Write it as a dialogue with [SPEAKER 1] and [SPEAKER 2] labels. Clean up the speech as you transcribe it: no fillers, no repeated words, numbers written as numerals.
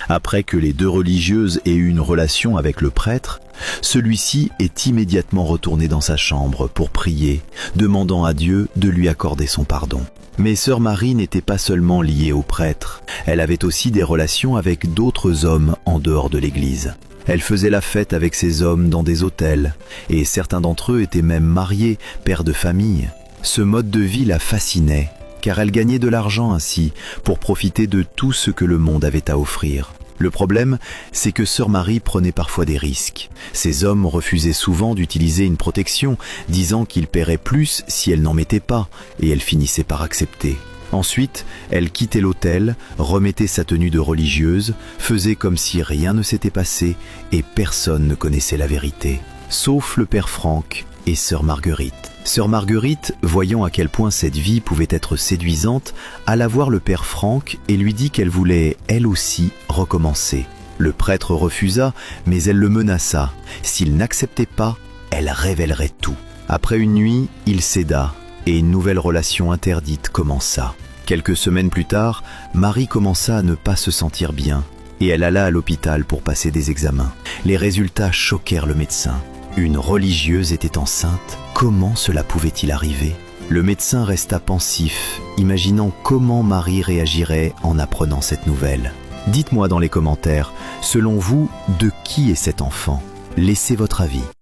[SPEAKER 1] Après que les deux religieuses aient eu une relation avec le prêtre, celui-ci est immédiatement retourné dans sa chambre pour prier, demandant à Dieu de lui accorder son pardon. Mais sœur Marie n'était pas seulement liée au prêtre, elle avait aussi des relations avec d'autres hommes en dehors de l'église. Elle faisait la fête avec ces hommes dans des hôtels, et certains d'entre eux étaient même mariés, pères de famille. Ce mode de vie la fascinait, car elle gagnait de l'argent ainsi pour profiter de tout ce que le monde avait à offrir. Le problème, c'est que sœur Marie prenait parfois des risques. Ces hommes refusaient souvent d'utiliser une protection, disant qu'ils paieraient plus si elle n'en mettait pas, et elle finissait par accepter. Ensuite, elle quittait l'hôtel, remettait sa tenue de religieuse, faisait comme si rien ne s'était passé, et personne ne connaissait la vérité, sauf le père Franck et sœur Marguerite. Sœur Marguerite, voyant à quel point cette vie pouvait être séduisante, alla voir le père Franck et lui dit qu'elle voulait, elle aussi, recommencer. Le prêtre refusa, mais elle le menaça. S'il n'acceptait pas, elle révélerait tout. Après une nuit, il céda, et une nouvelle relation interdite commença. Quelques semaines plus tard, Marie commença à ne pas se sentir bien, et elle alla à l'hôpital pour passer des examens. Les résultats choquèrent le médecin. Une religieuse était enceinte. Comment cela pouvait-il arriver? Le médecin resta pensif, imaginant comment Marie réagirait en apprenant cette nouvelle. Dites-moi dans les commentaires, selon vous, de qui est cet enfant? Laissez votre avis.